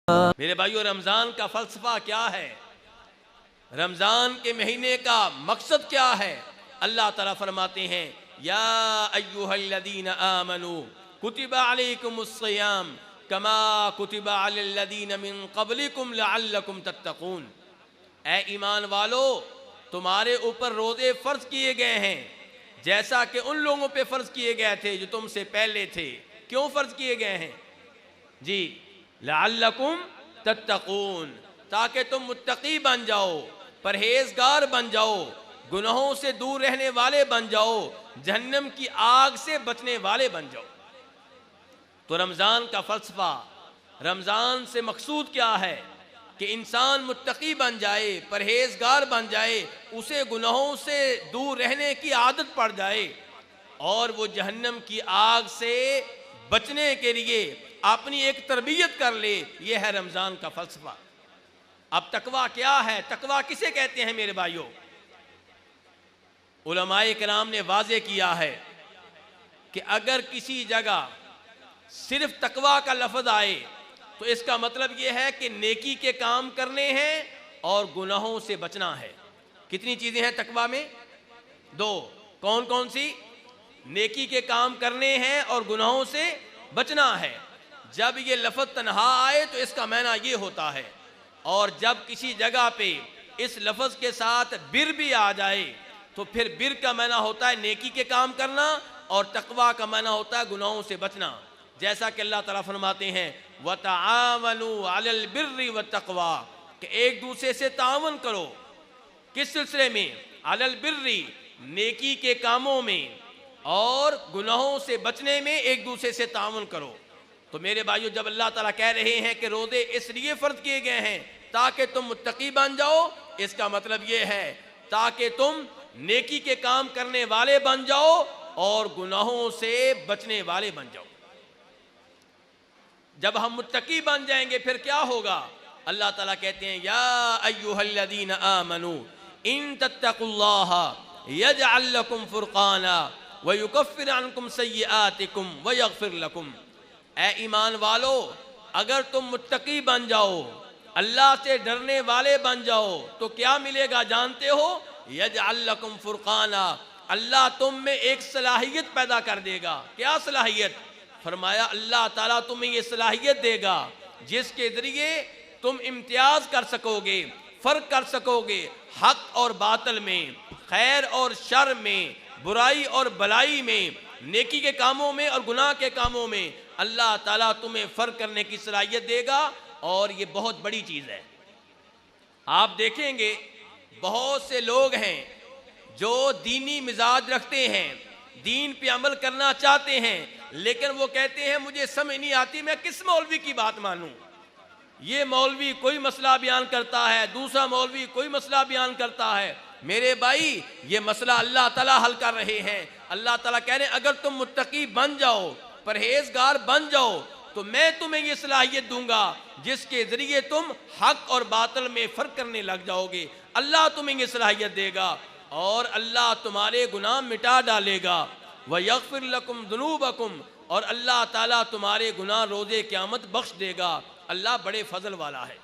میرے بھائیو، رمضان کا فلسفہ کیا ہے؟ رمضان کے مہینے کا مقصد کیا ہے؟ اللہ تعالیٰ فرماتے ہیں یا ایھا الذین آمنوا کتب علیکم الصیام کما کتب علی الذین من قبلکم لعلکم تتقون۔ اے ایمان والو، تمہارے اوپر روزے فرض کیے گئے ہیں جیسا کہ ان لوگوں پہ فرض کیے گئے تھے جو تم سے پہلے تھے۔ کیوں فرض کیے گئے ہیں؟ جی، لعلکم تتقون، تاکہ تم متقی بن جاؤ، پرہیزگار بن جاؤ، گناہوں سے دور رہنے والے بن جاؤ، جہنم کی آگ سے بچنے والے بن جاؤ۔ تو رمضان کا فلسفہ، رمضان سے مقصود کیا ہے؟ کہ انسان متقی بن جائے، پرہیزگار بن جائے، اسے گناہوں سے دور رہنے کی عادت پڑ جائے اور وہ جہنم کی آگ سے بچنے کے لیے اپنی ایک تربیت کر لے۔ یہ ہے رمضان کا فلسفہ۔ اب تقویٰ کیا ہے؟ تقویٰ کسے کہتے ہیں میرے بھائیوں؟ علماء کرام نے واضح کیا ہے کہ اگر کسی جگہ صرف تقویٰ کا لفظ آئے تو اس کا مطلب یہ ہے کہ نیکی کے کام کرنے ہیں اور گناہوں سے بچنا ہے۔ کتنی چیزیں ہیں تقویٰ میں؟ دو۔ کون کون سی؟ نیکی کے کام کرنے ہیں اور گناہوں سے بچنا ہے۔ جب یہ لفظ تنہا آئے تو اس کا معنی یہ ہوتا ہے، اور جب کسی جگہ پہ اس لفظ کے ساتھ بر بھی آ جائے تو پھر بر کا معنی ہوتا ہے نیکی کے کام کرنا اور تقویٰ کا معنی ہوتا ہے گناہوں سے بچنا۔ جیسا کہ اللہ تعالیٰ فرماتے ہیں وَتَعَاوَنُوا عَلَى الْبِرِّ وَالتَّقْوَىٰ، کہ ایک دوسرے سے تعاون کرو۔ کس سلسلے میں؟ عَلَى الْبِرِّ، نیکی کے کاموں میں، اور گناہوں سے بچنے میں ایک دوسرے سے تعاون کرو۔ تو میرے بھائیو، جب اللہ تعالیٰ کہہ رہے ہیں کہ روزے اس لیے فرض کیے گئے ہیں تاکہ تم متقی بن جاؤ، اس کا مطلب یہ ہے تاکہ تم نیکی کے کام کرنے والے بن جاؤ اور گناہوں سے بچنے والے بن جاؤ۔ جب ہم متقی بن جائیں گے پھر کیا ہوگا؟ اللہ تعالیٰ کہتے ہیں یا ایھا الذین آمنوا ان تتقوا اللہ یجعل لکم فرقانا ویکفر عنکم سیئاتکم ویغفر لکم۔ اے ایمان والو، اگر تم متقی بن جاؤ، اللہ سے ڈرنے والے بن جاؤ تو کیا ملے گا جانتے ہو؟ یجعل لکم فرقانا، اللہ تم میں ایک صلاحیت پیدا کر دے گا۔ کیا صلاحیت؟ فرمایا اللہ تعالیٰ تمہیں یہ صلاحیت دے گا جس کے ذریعے تم امتیاز کر سکو گے، فرق کر سکو گے حق اور باطل میں، خیر اور شر میں، برائی اور بلائی میں، نیکی کے کاموں میں اور گناہ کے کاموں میں۔ اللہ تعالیٰ تمہیں فرق کرنے کی صلاحیت دے گا، اور یہ بہت بڑی چیز ہے۔ آپ دیکھیں گے بہت سے لوگ ہیں جو دینی مزاج رکھتے ہیں، دین پہ عمل کرنا چاہتے ہیں، لیکن وہ کہتے ہیں مجھے سمجھ نہیں آتی میں کس مولوی کی بات مانوں۔ یہ مولوی کوئی مسئلہ بیان کرتا ہے، دوسرا مولوی کوئی مسئلہ بیان کرتا ہے۔ میرے بھائی، یہ مسئلہ اللہ تعالیٰ حل کر رہے ہیں۔ اللہ تعالیٰ کہہ رہے ہیں اگر تم متقی بن جاؤ، پرہیزگار بن جاؤ، تو میں تمہیں یہ صلاحیت دوں گا جس کے ذریعے تم حق اور باطل میں فرق کرنے لگ جاؤ گے۔ اللہ تمہیں یہ صلاحیت دے گا اور اللہ تمہارے گناہ مٹا ڈالے گا۔ وَيَغْفِرْ لَكُمْ ذُنُوبَكُمْ، اور اللہ تعالیٰ تمہارے گناہ روزے قیامت بخش دے گا۔ اللہ بڑے فضل والا ہے۔